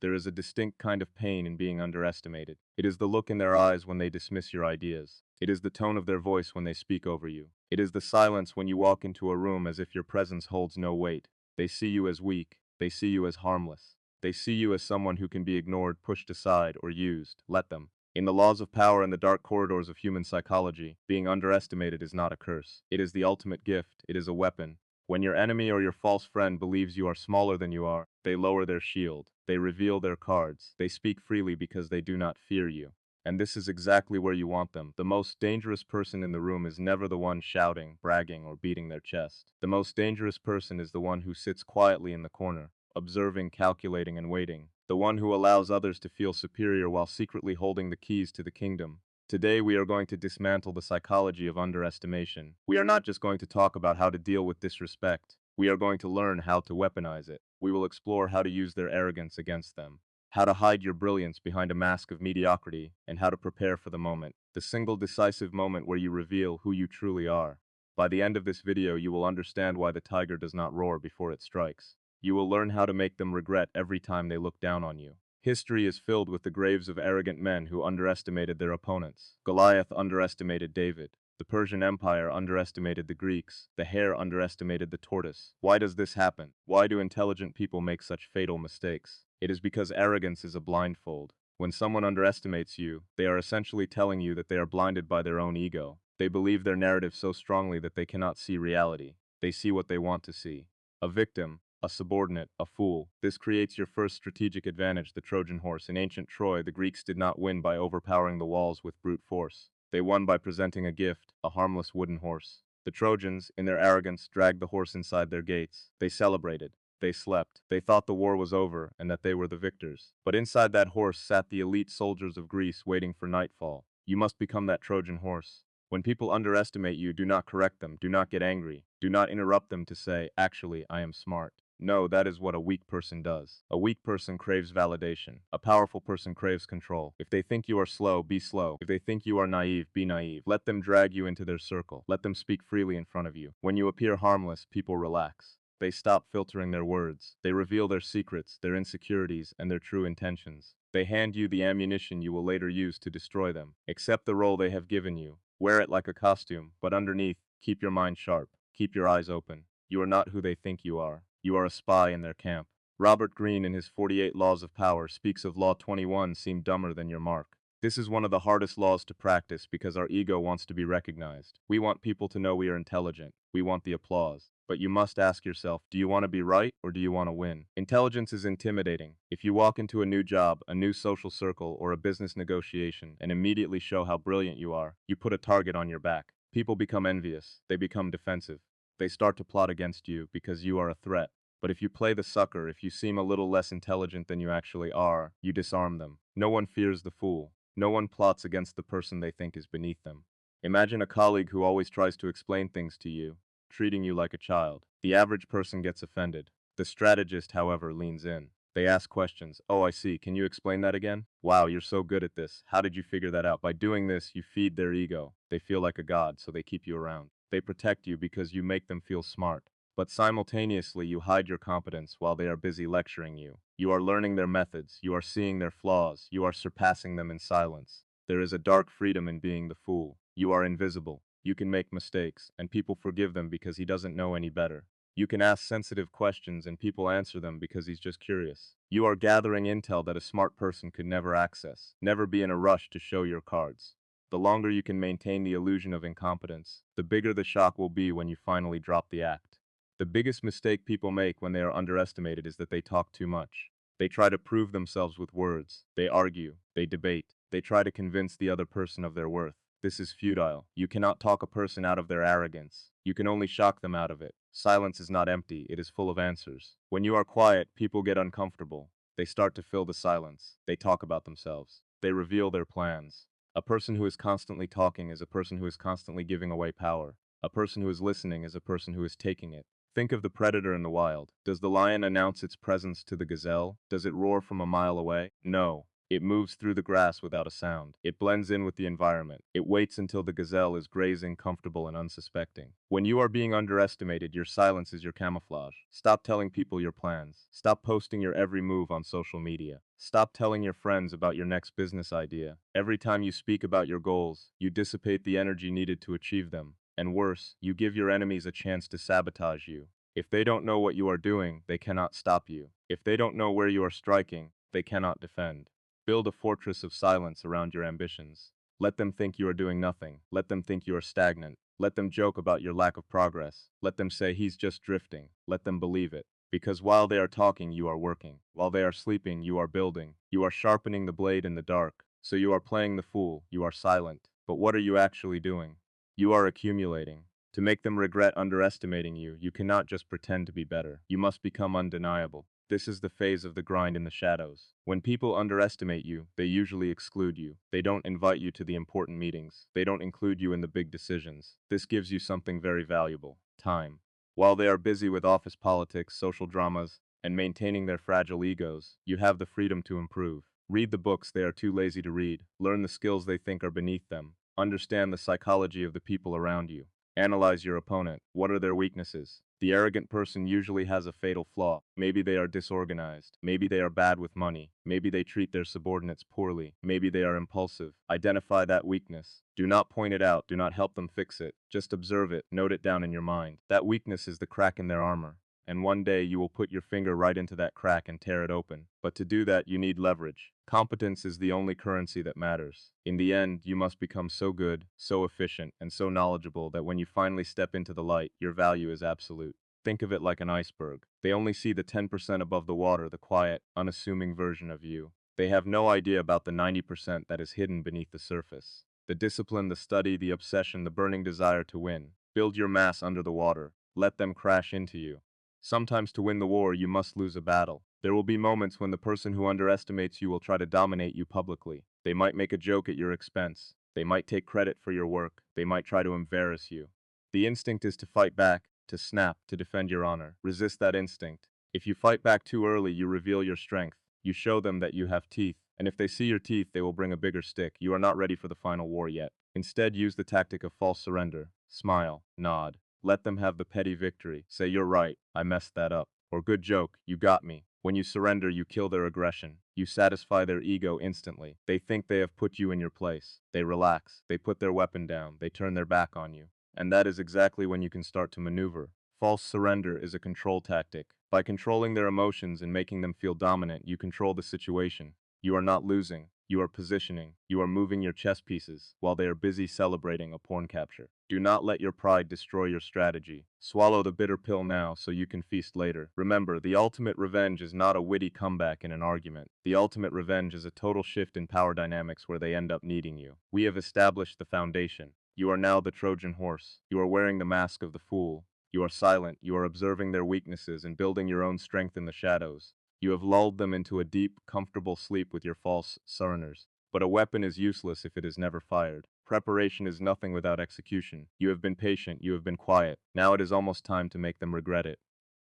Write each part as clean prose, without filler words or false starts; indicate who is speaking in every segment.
Speaker 1: There is a distinct kind of pain in being underestimated. It is the look in their eyes when they dismiss your ideas. It is the tone of their voice when they speak over you. It is the silence when you walk into a room as if your presence holds no weight. They see you as weak. They see you as harmless. They see you as someone who can be ignored, pushed aside, or used. Let them. In the laws of power and the dark corridors of human psychology, being underestimated is not a curse. It is the ultimate gift. It is a weapon. When your enemy or your false friend believes you are smaller than you are, they lower their shield. They reveal their cards. They speak freely because they do not fear you. And this is exactly where you want them. The most dangerous person in the room is never the one shouting, bragging, or beating their chest. The most dangerous person is the one who sits quietly in the corner, observing, calculating, and waiting. The one who allows others to feel superior while secretly holding the keys to the kingdom. Today we are going to dismantle the psychology of underestimation. We are not just going to talk about how to deal with disrespect. We are going to learn how to weaponize it. We will explore how to use their arrogance against them, how to hide your brilliance behind a mask of mediocrity, and how to prepare for the moment, the single decisive moment where you reveal who you truly are. By the end of this video, you will understand why the tiger does not roar before it strikes. You will learn how to make them regret every time they look down on you. History is filled with the graves of arrogant men who underestimated their opponents. Goliath underestimated David. The Persian Empire underestimated the Greeks. The hare underestimated the tortoise. Why does this happen? Why do intelligent people make such fatal mistakes? It is because arrogance is a blindfold. When someone underestimates you, they are essentially telling you that they are blinded by their own ego. They believe their narrative so strongly that they cannot see reality. They see what they want to see. A victim, a subordinate, a fool. This creates your first strategic advantage, the Trojan horse. In ancient Troy, the Greeks did not win by overpowering the walls with brute force. They won by presenting a gift, a harmless wooden horse. The Trojans, in their arrogance, dragged the horse inside their gates. They celebrated. They slept. They thought the war was over and that they were the victors. But inside that horse sat the elite soldiers of Greece waiting for nightfall. You must become that Trojan horse. When people underestimate you, do not correct them. Do not get angry. Do not interrupt them to say, actually, I am smart. No, that is what a weak person does. A weak person craves validation. A powerful person craves control. If they think you are slow, be slow. If they think you are naive, be naive. Let them drag you into their circle. Let them speak freely in front of you. When you appear harmless, people relax. They stop filtering their words. They reveal their secrets, their insecurities, and their true intentions. They hand you the ammunition you will later use to destroy them. Accept the role they have given you. Wear it like a costume, but underneath, keep your mind sharp. Keep your eyes open. You are not who they think you are. You are a spy in their camp. Robert Greene in his 48 Laws of Power speaks of Law 21, seem dumber than your mark. This is one of the hardest laws to practice because our ego wants to be recognized. We want people to know we are intelligent. We want the applause. But you must ask yourself, do you want to be right or do you want to win? Intelligence is intimidating. If you walk into a new job, a new social circle, or a business negotiation and immediately show how brilliant you are, you put a target on your back. People become envious. They become defensive. They start to plot against you because you are a threat. But if you play the sucker, if you seem a little less intelligent than you actually are, you disarm them. No one fears the fool. No one plots against the person they think is beneath them. Imagine a colleague who always tries to explain things to you, treating you like a child. The average person gets offended. The strategist, however, leans in. They ask questions. Oh, I see. Can you explain that again? Wow, you're so good at this. How did you figure that out? By doing this, you feed their ego. They feel like a god, so they keep you around. They protect you because you make them feel smart. But simultaneously, you hide your competence while they are busy lecturing you. You are learning their methods. You are seeing their flaws. You are surpassing them in silence. There is a dark freedom in being the fool. You are invisible. You can make mistakes, and people forgive them because he doesn't know any better. You can ask sensitive questions and people answer them because he's just curious. You are gathering intel that a smart person could never access. Never be in a rush to show your cards. The longer you can maintain the illusion of incompetence, the bigger the shock will be when you finally drop the act. The biggest mistake people make when they are underestimated is that they talk too much. They try to prove themselves with words. They argue. They debate. They try to convince the other person of their worth. This is futile. You cannot talk a person out of their arrogance. You can only shock them out of it. Silence is not empty, it is full of answers. When you are quiet, people get uncomfortable. They start to fill the silence. They talk about themselves. They reveal their plans. A person who is constantly talking is a person who is constantly giving away power. A person who is listening is a person who is taking it. Think of the predator in the wild. Does the lion announce its presence to the gazelle? Does it roar from a mile away? No. It moves through the grass without a sound. It blends in with the environment. It waits until the gazelle is grazing, comfortable and unsuspecting. When you are being underestimated, your silence is your camouflage. Stop telling people your plans. Stop posting your every move on social media. Stop telling your friends about your next business idea. Every time you speak about your goals, you dissipate the energy needed to achieve them. And worse, you give your enemies a chance to sabotage you. If they don't know what you are doing, they cannot stop you. If they don't know where you are striking, they cannot defend. Build a fortress of silence around your ambitions. Let them think you are doing nothing. Let them think you are stagnant. Let them joke about your lack of progress. Let them say he's just drifting. Let them believe it. Because while they are talking, you are working. While they are sleeping, you are building. You are sharpening the blade in the dark. So you are playing the fool. You are silent. But what are you actually doing? You are accumulating. To make them regret underestimating you, you cannot just pretend to be better. You must become undeniable. This is the phase of the grind in the shadows. When people underestimate you, they usually exclude you. They don't invite you to the important meetings. They don't include you in the big decisions. This gives you something very valuable: time. While they are busy with office politics, social dramas, and maintaining their fragile egos, you have the freedom to improve. Read the books they are too lazy to read. Learn the skills they think are beneath them. Understand the psychology of the people around you. Analyze your opponent. What are their weaknesses? The arrogant person usually has a fatal flaw. Maybe they are disorganized. Maybe they are bad with money. Maybe they treat their subordinates poorly. Maybe they are impulsive. Identify that weakness. Do not point it out. Do not help them fix it. Just observe it. Note it down in your mind. That weakness is the crack in their armor. And one day you will put your finger right into that crack and tear it open. But to do that, you need leverage. Competence is the only currency that matters. In the end, you must become so good, so efficient, and so knowledgeable that when you finally step into the light, your value is absolute. Think of it like an iceberg. They only see the 10% above the water, the quiet, unassuming version of you. They have no idea about the 90% that is hidden beneath the surface. The discipline, the study, the obsession, the burning desire to win. Build your mass under the water. Let them crash into you. Sometimes to win the war, you must lose a battle. There will be moments when the person who underestimates you will try to dominate you publicly. They might make a joke at your expense. They might take credit for your work. They might try to embarrass you. The instinct is to fight back, to snap, to defend your honor. Resist that instinct. If you fight back too early, you reveal your strength. You show them that you have teeth. And if they see your teeth, they will bring a bigger stick. You are not ready for the final war yet. Instead, use the tactic of false surrender. Smile, nod. Let them have the petty victory. Say, "You're right, I messed that up." Or, "Good joke, you got me." When you surrender, you kill their aggression. You satisfy their ego instantly. They think they have put you in your place. They relax. They put their weapon down. They turn their back on you. And that is exactly when you can start to maneuver. False surrender is a control tactic. By controlling their emotions and making them feel dominant, you control the situation. You are not losing. You are positioning. You are moving your chess pieces while they are busy celebrating a pawn capture. Do not let your pride destroy your strategy. Swallow the bitter pill now so you can feast later. Remember, the ultimate revenge is not a witty comeback in an argument. The ultimate revenge is a total shift in power dynamics where they end up needing you. We have established the foundation. You are now the Trojan horse. You are wearing the mask of the fool. You are silent. You are observing their weaknesses and building your own strength in the shadows. You have lulled them into a deep, comfortable sleep with your false surrenders. But a weapon is useless if it is never fired. Preparation is nothing without execution. You have been patient, you have been quiet. Now it is almost time to make them regret it.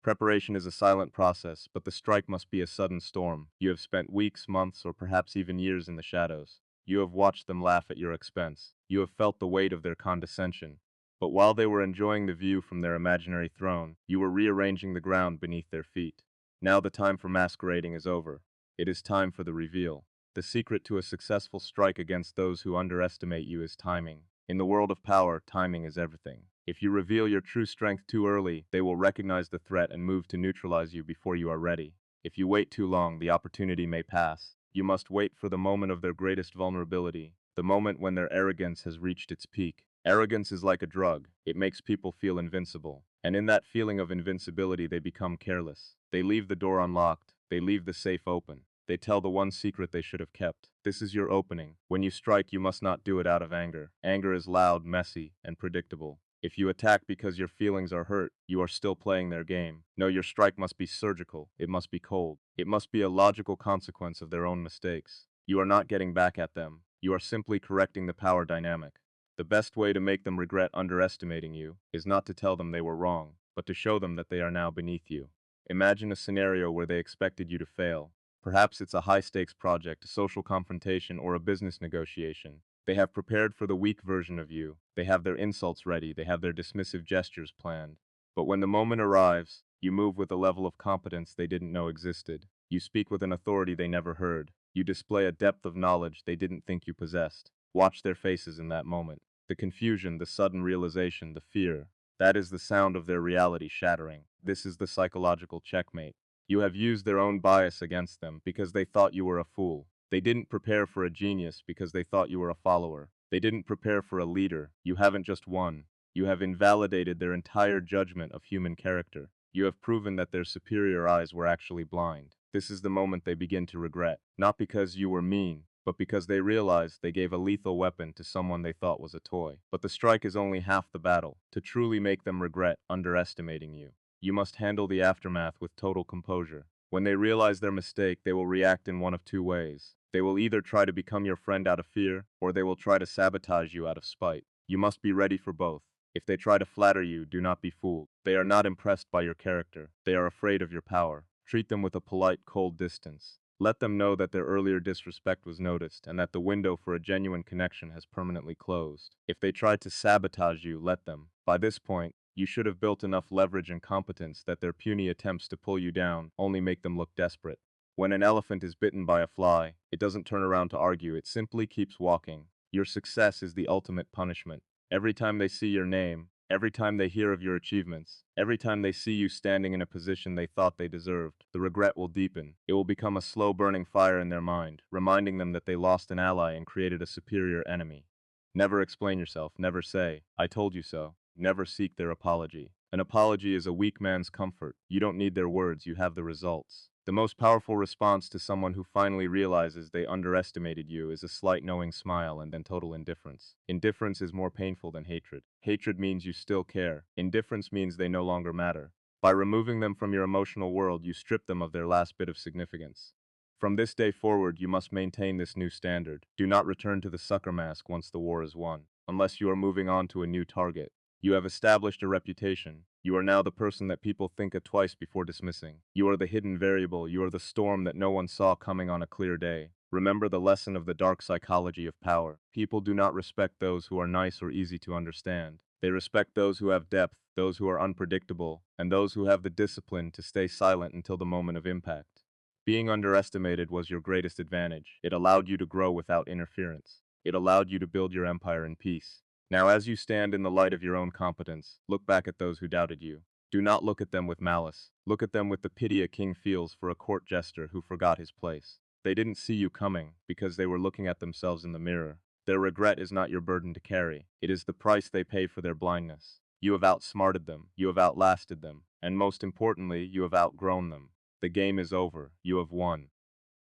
Speaker 1: Preparation is a silent process, but the strike must be a sudden storm. You have spent weeks, months, or perhaps even years in the shadows. You have watched them laugh at your expense. You have felt the weight of their condescension. But while they were enjoying the view from their imaginary throne, you were rearranging the ground beneath their feet. Now the time for masquerading is over. It is time for the reveal. The secret to a successful strike against those who underestimate you is timing. In the world of power, timing is everything. If you reveal your true strength too early, they will recognize the threat and move to neutralize you before you are ready. If you wait too long, the opportunity may pass. You must wait for the moment of their greatest vulnerability, the moment when their arrogance has reached its peak. Arrogance is like a drug. It makes people feel invincible. And in that feeling of invincibility, they become careless. They leave the door unlocked. They leave the safe open. They tell the one secret they should have kept. This is your opening. When you strike, you must not do it out of anger. Anger is loud, messy, and predictable. If you attack because your feelings are hurt, you are still playing their game. No, your strike must be surgical. It must be cold. It must be a logical consequence of their own mistakes. You are not getting back at them. You are simply correcting the power dynamic. The best way to make them regret underestimating you is not to tell them they were wrong, but to show them that they are now beneath you. Imagine a scenario where they expected you to fail. Perhaps it's a high-stakes project, a social confrontation, or a business negotiation. They have prepared for the weak version of you. They have their insults ready. They have their dismissive gestures planned. But when the moment arrives, you move with a level of competence they didn't know existed. You speak with an authority they never heard. You display a depth of knowledge they didn't think you possessed. Watch their faces in that moment. The confusion, the sudden realization, the fear. That is the sound of their reality shattering. This is the psychological checkmate. You have used their own bias against them because they thought you were a fool. They didn't prepare for a genius because they thought you were a follower. They didn't prepare for a leader. You haven't just won. You have invalidated their entire judgment of human character. You have proven that their superior eyes were actually blind. This is the moment they begin to regret, not because you were mean, but because they realized they gave a lethal weapon to someone they thought was a toy. But the strike is only half the battle. To truly make them regret underestimating you, you must handle the aftermath with total composure. When they realize their mistake, they will react in one of two ways. They will either try to become your friend out of fear, or they will try to sabotage you out of spite. You must be ready for both. If they try to flatter you, do not be fooled. They are not impressed by your character. They are afraid of your power. Treat them with a polite, cold distance. Let them know that their earlier disrespect was noticed and that the window for a genuine connection has permanently closed. If they try to sabotage you, let them. By this point, you should have built enough leverage and competence that their puny attempts to pull you down only make them look desperate. When an elephant is bitten by a fly, it doesn't turn around to argue, it simply keeps walking. Your success is the ultimate punishment. Every time they see your name, every time they hear of your achievements, every time they see you standing in a position they thought they deserved, the regret will deepen. It will become a slow burning fire in their mind, reminding them that they lost an ally and created a superior enemy. Never explain yourself, never say, "I told you so." Never seek their apology. An apology is a weak man's comfort. You don't need their words, you have the results. The most powerful response to someone who finally realizes they underestimated you is a slight knowing smile and then total indifference. Indifference is more painful than hatred. Hatred means you still care. Indifference means they no longer matter. By removing them from your emotional world, you strip them of their last bit of significance. From this day forward, you must maintain this new standard. Do not return to the sucker mask once the war is won, unless you are moving on to a new target. You have established a reputation. You are now the person that people think of twice before dismissing. You are the hidden variable. You are the storm that no one saw coming on a clear day. Remember the lesson of the dark psychology of power. People do not respect those who are nice or easy to understand. They respect those who have depth, those who are unpredictable, and those who have the discipline to stay silent until the moment of impact. Being underestimated was your greatest advantage. It allowed you to grow without interference. It allowed you to build your empire in peace. Now, as you stand in the light of your own competence, look back at those who doubted you. Do not look at them with malice. Look at them with the pity a king feels for a court jester who forgot his place. They didn't see you coming because they were looking at themselves in the mirror. Their regret is not your burden to carry. It is the price they pay for their blindness. You have outsmarted them. You have outlasted them. And most importantly, you have outgrown them. The game is over. You have won.